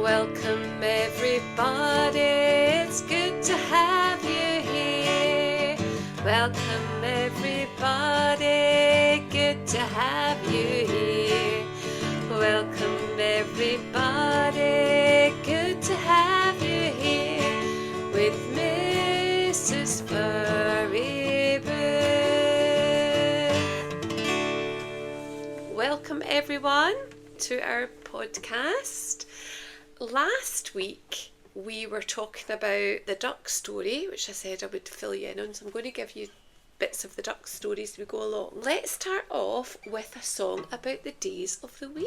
Welcome everybody, it's good to have you here. Welcome everybody, good to have you here. Welcome everybody, good to have you here with Mrs Furryboots. Welcome everyone to our podcast. Last week we were talking about the duck story, which I said I would fill you in on, so I'm going to give you bits of the duck stories as we go along. Let's start off with a song about the days of the week.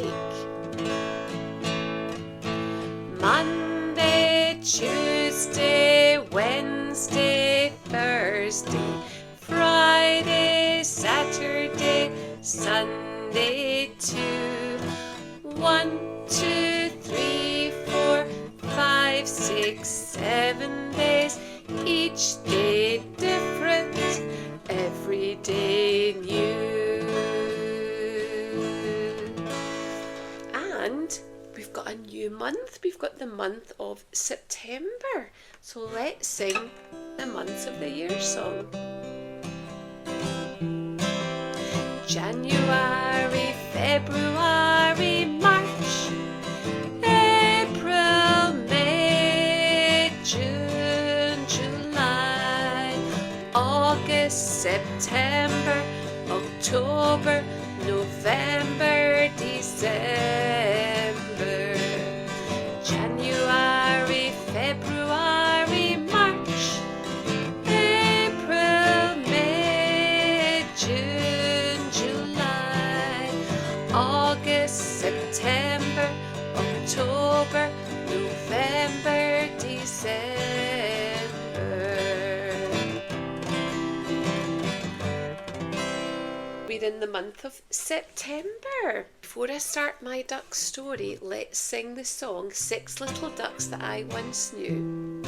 Monday, Tuesday, Wednesday, Thursday, Friday, Saturday, Sunday, 1, 2, 3, 4, 5, 6, 7 days, each day different, every day new. And we've got a new month. We've got the month of September. So let's sing the months of the year song. January, February, March, April, May, June, July, August, September, October, November, December. January, February, March, April, May, June, July, August, September, October, November, December. We're in the month of September. Before I start my duck story, let's sing the song 6 Little Ducks That I Once Knew.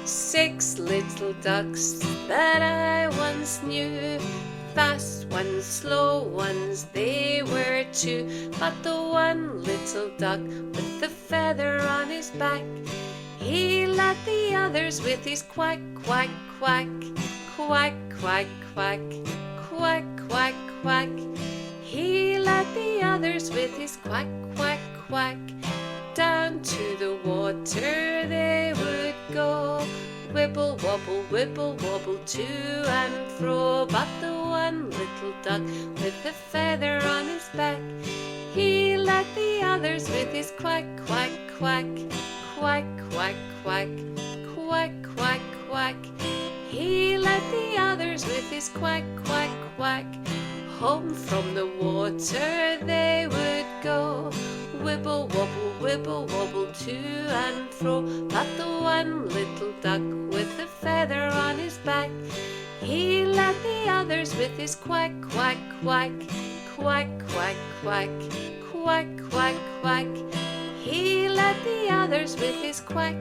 6 little ducks that I once knew, fast ones, slow ones, they were 2. But the one little duck with the feather on his back, he led the others with his quack, quack, quack, quack, quack, quack, quack, quack, quack. He led the others with his quack, quack, quack. Down to the water they would go, wibble, wobble to and fro. But the one little duck with the feather on his back, he led the others with his quack, quack, quack, quack, quack, quack, quack, quack, quack. He led the others with his quack, quack, quack. Home from the water they would go, wibble, wobble to and fro. But the one little duck with the feather on his back, he led the others with his quack, quack, quack, quack, quack, quack, quack, quack, quack. He led the others with his quack,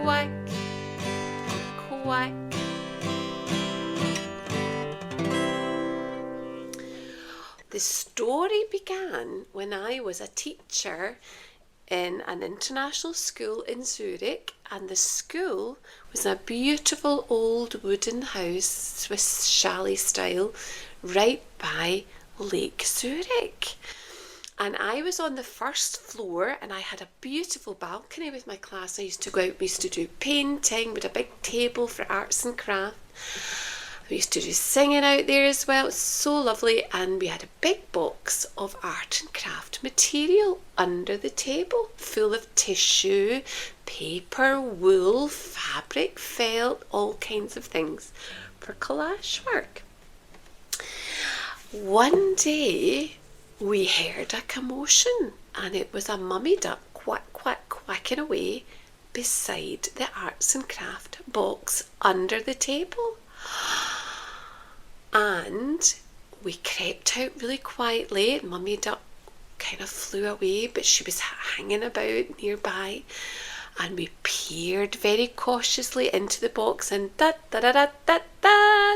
quack, quack. The story began when I was a teacher in an international school in Zurich, and the school was a beautiful old wooden house, Swiss chalet style, right by Lake Zurich. And I was on the first floor, and I had a beautiful balcony with my class. I used to go out, we used to do painting with a big table for arts and crafts. We used to do singing out there as well. It was so lovely. And we had a big box of art and craft material under the table, full of tissue, paper, wool, fabric, felt, all kinds of things for collage work. One day we heard a commotion, and it was a mummy duck quack, quack, quacking away beside the arts and craft box under the table. And we crept out really quietly. Mummy duck kind of flew away, but she was hanging about nearby. And we peered very cautiously into the box, and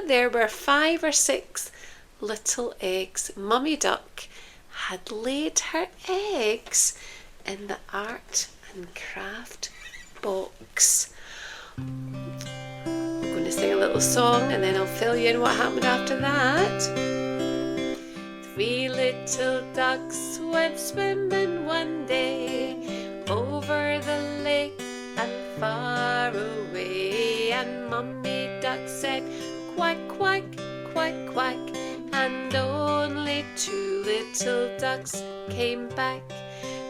there were 5 or 6 little eggs. Mummy duck had laid her eggs in the art and craft box. I'm going to sing a little song and then I'll fill you in what happened after that. 3 little ducks went swimming one day over the lake and far away, and Mummy Duck said quack, quack, quack, quack, and only 2 little ducks came back.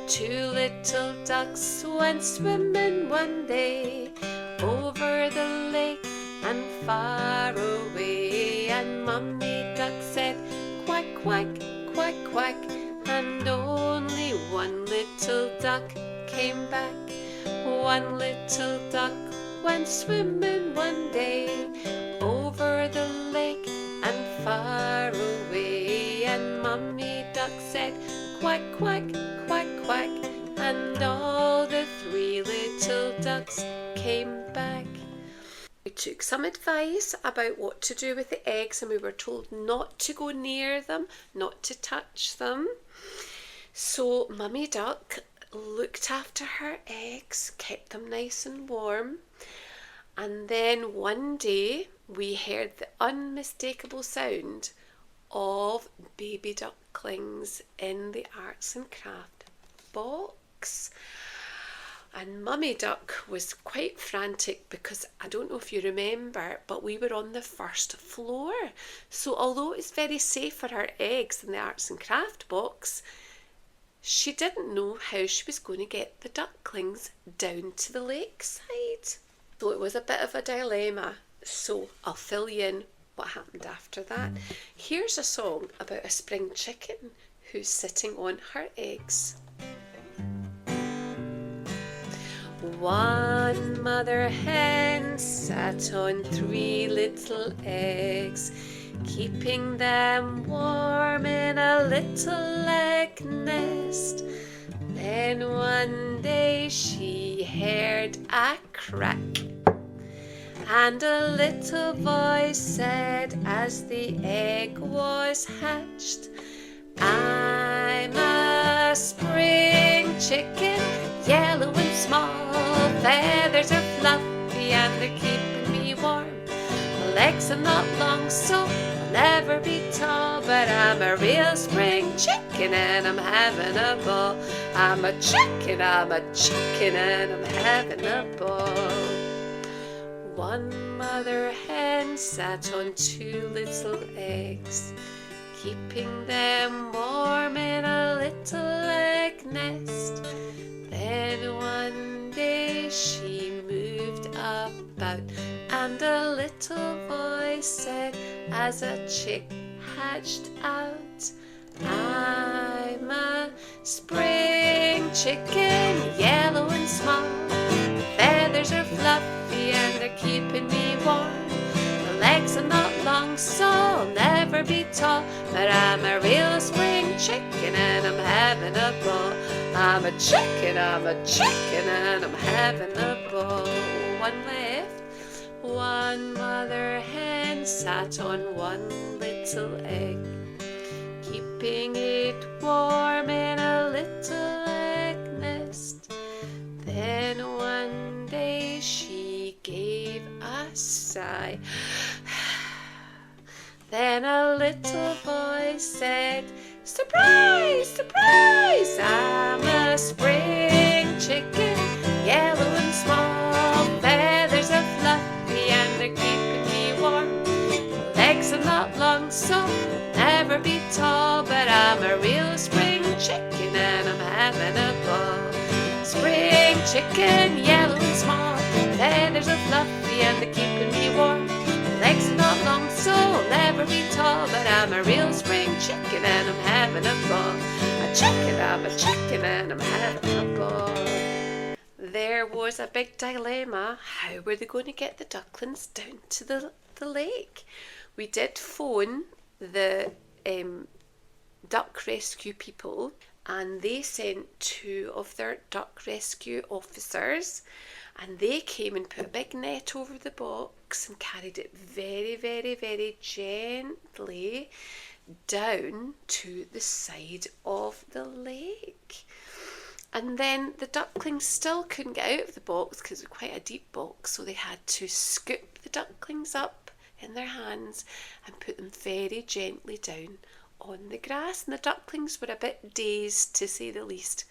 2 little ducks went swimming one day over the lake and far away, and Mummy Duck said quack, quack, quack, quack, and only 1 little duck came back. 1 little duck went swimming one day over the lake and far away, and Mummy Duck said quack, quack, quack, quack, and all the 3 little ducks came back. We took some advice about what to do with the eggs, and we were told not to go near them, not to touch them. So Mummy Duck looked after her eggs, kept them nice and warm, and then one day we heard the unmistakable sound of baby ducklings in the arts and craft box. And Mummy Duck was quite frantic because I don't know if you remember, but we were on the 1st floor. So although it's very safe for her eggs in the arts and craft box, she didn't know how she was going to get the ducklings down to the lakeside. So it was a bit of a dilemma. So I'll fill you in what happened after that. Here's a song about a spring chicken who's sitting on her eggs. One mother hen sat on 3 little eggs, keeping them warm in a little egg nest. Then one day she heard a crack, and a little voice said as the egg was hatched, I'm a spring chicken, yellow and small, feathers are fluffy and they're keeping me warm. My legs are not long, so I'll never be tall, but I'm a real spring chicken and I'm having a ball. I'm a chicken and I'm having a ball. One mother hen sat on 2 little eggs, keeping them warm in a little egg nest. Then one day she moved about, and a little voice said as a chick hatched out, I'm a spring chicken, yellow and small, feathers are fluffy and they're keeping me warm. My legs are not long, so I'll never be tall, but I'm a real spring chicken and I'm having a ball. I'm a chicken and I'm having a ball. One left. One mother hen sat on 1 little egg, keeping it warm in a little egg nest. Then one day she gave a sigh. Then a little voice said, surprise, surprise, I'm a spring chicken, yellow and small, feathers are fluffy and they're keeping me warm. Legs are not long, so I'll never be tall, but I'm a real spring chicken and I'm having a ball. Spring chicken, yellow and small, feathers are fluffy and they're keeping me warm. Legs are not long, so I'll never be tall, but I'm a real spring chicken and I'm having a ball. I'm a chicken and I'm having a ball. There was a big dilemma. How were they going to get the ducklings down to the lake? We did phone the duck rescue people, and they sent 2 of their duck rescue officers, and they came and put a big net over the box and carried it very, very, very gently down to the side of the lake. And then the ducklings still couldn't get out of the box because it was quite a deep box, so they had to scoop the ducklings up in their hands and put them very gently down on the grass. And the ducklings were a bit dazed, to say the least.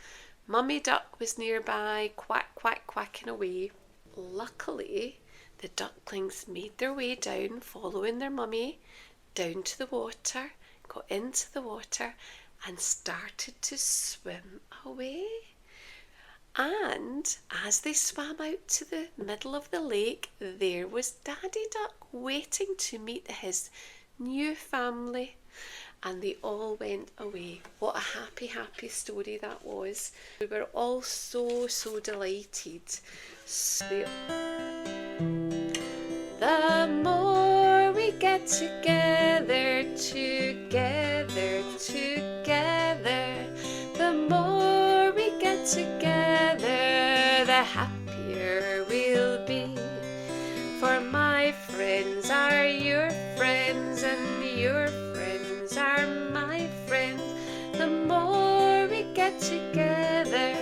Mummy Duck was nearby, quack, quack, quacking away. Luckily, the ducklings made their way down, following their mummy, down to the water, got into the water and started to swim away. And as they swam out to the middle of the lake, there was Daddy Duck waiting to meet his new family. And they all went away. What a happy, happy story that was. We were all so delighted. The more we get together, the more we get together, the happier we'll be. For my friends are your friends, and your friends are my friends. The more we get together,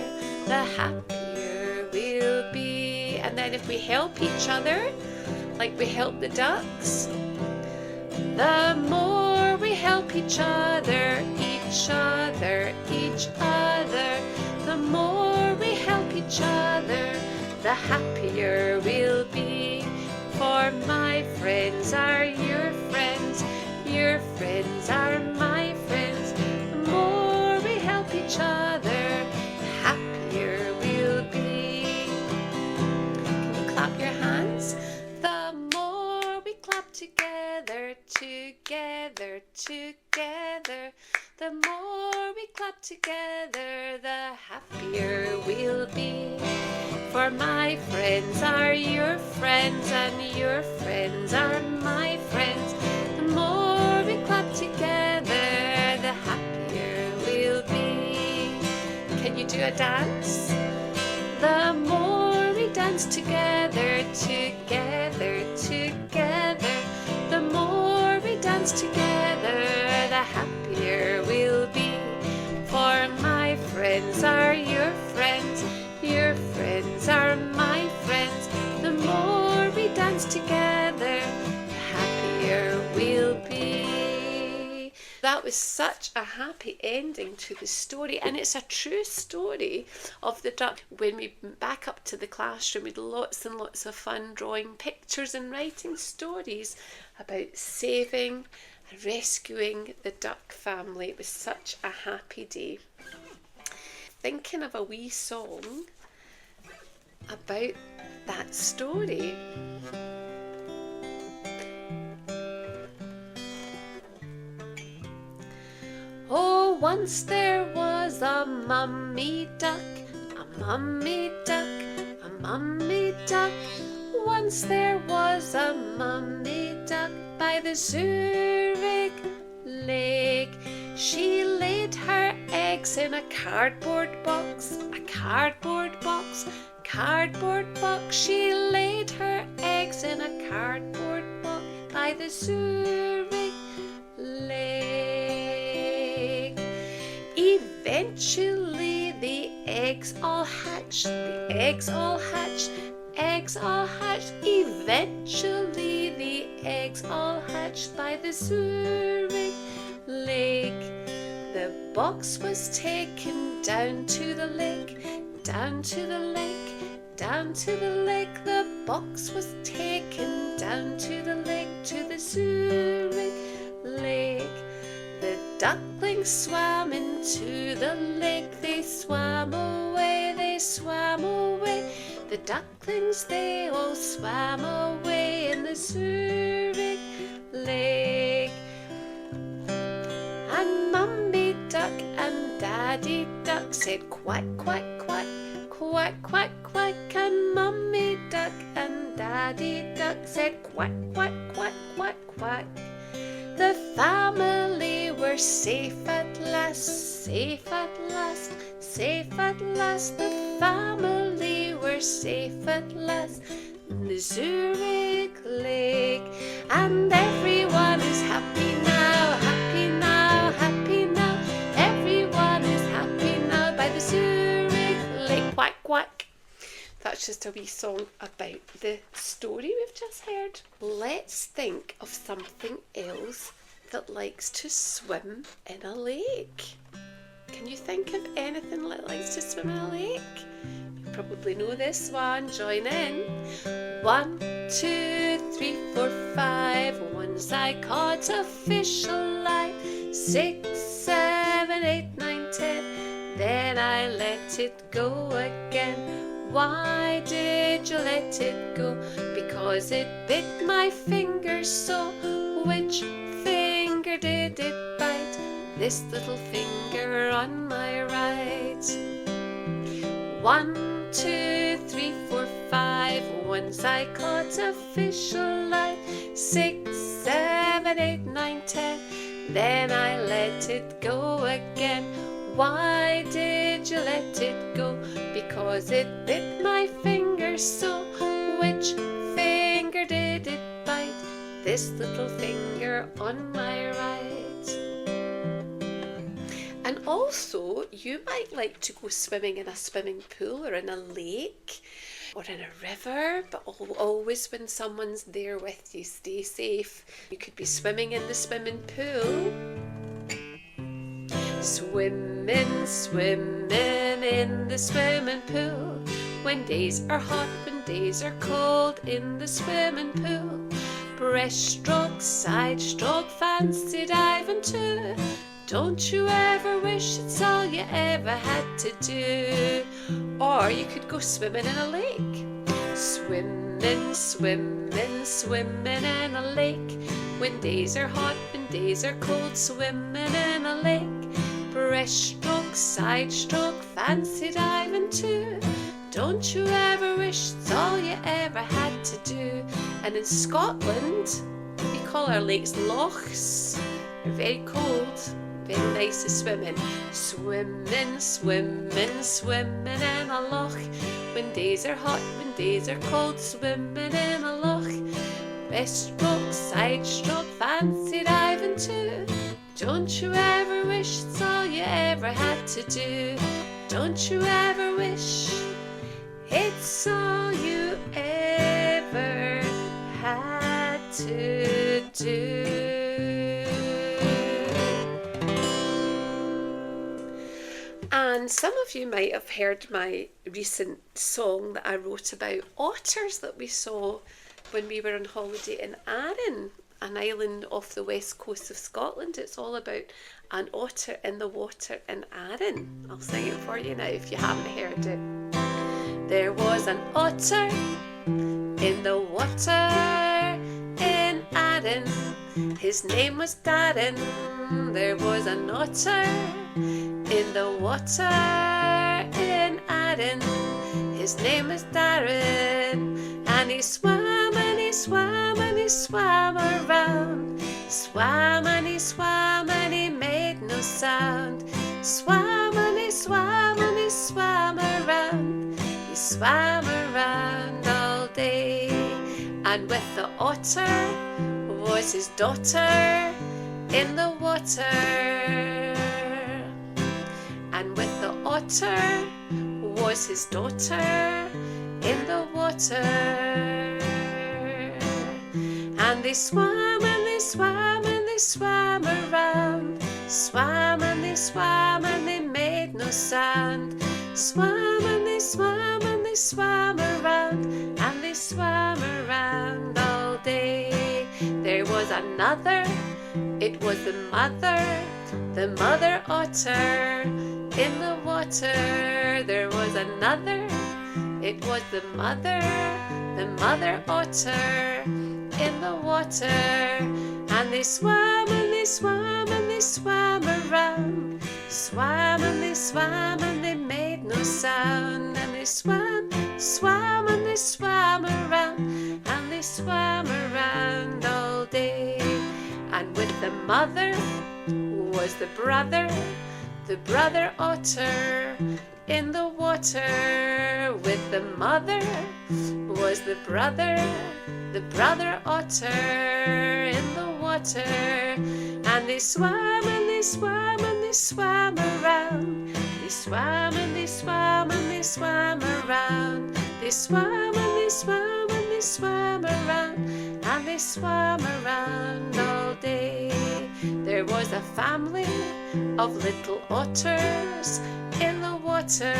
the happier we'll be. And then if we help each other, like we help the ducks, the more we help each other, the more we help each other, the happier we'll be. For my friends are your friends, your friends are my friends. The more we help each other, the happier we'll be. Can you clap your hands? The more we clap together, the more we clap together, the happier we'll be. For my friends are your friends, and your friends are my friends. The more we clap together, the happier we'll be. Can you do a dance? The more we dance together, the more we dance together, the happier we'll be. For my friends are your friends, your friends are my friends. The more we dance together, the happier we'll be. That was such a happy ending to the story, and it's a true story of the duck. When we went back up to the classroom, we had lots and lots of fun drawing pictures and writing stories about saving and rescuing the duck family. It was such a happy day. Thinking of a wee song about that story. Oh, once there was a mummy duck, a mummy duck, a mummy duck. Once there was a mummy duck by the Zurich lake. She laid her eggs in a cardboard box, a cardboard box, cardboard box. She laid her eggs in a cardboard box by the Zurich lake. Eventually the eggs all hatched, the eggs all hatched, eggs all hatched. Eventually the eggs all hatched by the Zurich lake. The box was taken down to the lake, down to the lake, down to the lake. The box was taken down to the lake, to the Zurich lake. The ducklings swam into the lake. They swam away, they swam away. The ducklings, they all swam away in the Zurich lake. And Mummy Duck and Daddy Duck said quack, quack, quack, quack, quack, quack. And Mummy Duck and Daddy Duck said quack, quack, quack, quack, quack. The family were safe at last, safe at last, safe at last. The family were safe at last in the Zurich lake. And everyone is happy now, happy now, happy now. Everyone is happy now by the Zurich quack. That's just a wee song about the story we've just heard. Let's think of something else that likes to swim in a lake. Can you think of anything that likes to swim in a lake? You probably know this one. Join in. 1, 2, 3, 4, 5. Once I caught a fish alive. 6, 7, 8, 9, 10. Then I let it go again. Why did you let it go? Because it bit my finger so. Which finger did it bite? This little finger on my right. 1, 2, 3, 4, 5. Once I caught a fish alive. 6, 7, 8, 9, 10. Then I let it go again. Why did you let it go? Because it bit my finger so. Which finger did it bite? This little finger on my right. And also, you might like to go swimming in a swimming pool or in a lake or in a river, but always when someone's there with you, stay safe. You could be swimming in the swimming pool. Swimming, swimming in the swimming pool. When days are hot, when days are cold, in the swimming pool. Breaststroke, side stroke, fancy diving too. Don't you ever wish it's all you ever had to do? Or you could go swimming in a lake. Swimming, swimming, swimming in a lake. When days are hot, when days are cold, swimming in a lake. Breaststroke, side stroke, fancy diving too. Don't you ever wish it's all you ever had to do? And in Scotland, we call our lakes lochs. They're very cold, very nice to swim in. Swimming, swimming, swimming in a loch. When days are hot, when days are cold, swimming in a loch. Breaststroke, side stroke, fancy diving too. Don't you ever wish it's all you ever had to do? Don't you ever wish it's all you ever had to do? And some of you might have heard my recent song that I wrote about otters that we saw when we were on holiday in Arran, an island off the west coast of Scotland. It's all about an otter in the water in Arran. I'll sing it for you now if you haven't heard it. There was an otter in the water in Arran. His name was Darren. There was an otter in the water in Arran. His name was Darren. And he swam and he swam and he swam around. Swam and he swam and he made no sound. Swam and he swam and he swam around. He swam around all day. And with the otter was his daughter in the water. And with the otter was his daughter in the water. And they swam and they swam and they swam around. Swam and they swam and they made no sound. Swam and they swam and they swam around. And they swam around all day. There was another, it was the mother otter in the water. There was another, it was the mother otter in the water. And they swam and they swam and they swam around. Swam and they swam and they made no sound. And they swam, swam and they swam around. And they swam around all day. And with the mother was the brother otter in the water. With the mother was the brother otter in the water. And they swam and they swam and they swam around. They swam and they swam and they swam around. They swam and they swam and they swam around. And they swam around all day. There was a family of little otters in the water.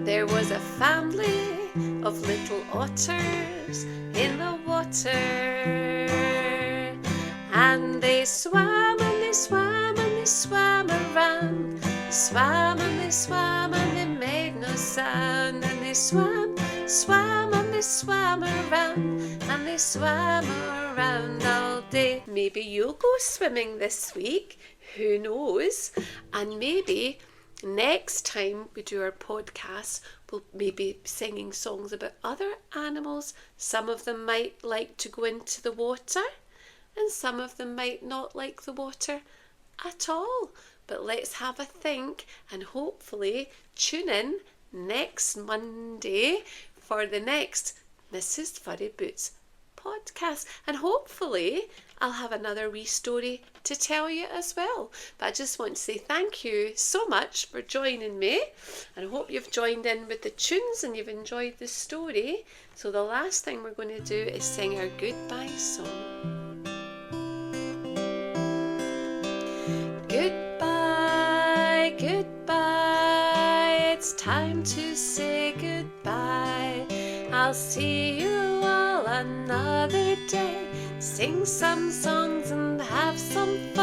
There was a family of little otters in the water. And they swam and they swam and they swam around. They swam and they swam and they made no sound. And they swam, swam and they swam around. And they swam around all day. Maybe you'll go swimming this week. Who knows? And maybe next time we do our podcast, we'll maybe be singing songs about other animals. Some of them might like to go into the water, and some of them might not like the water at all. But let's have a think, and hopefully tune in next Monday for the next Mrs Furryboots podcast. And hopefully I'll have another wee story to tell you as well. But I just want to say thank you so much for joining me, and I hope you've joined in with the tunes and you've enjoyed the story. So the last thing we're going to do is sing our goodbye song. Goodbye, goodbye, it's time to say goodbye. I'll see you all another day. Sing some songs and have some fun.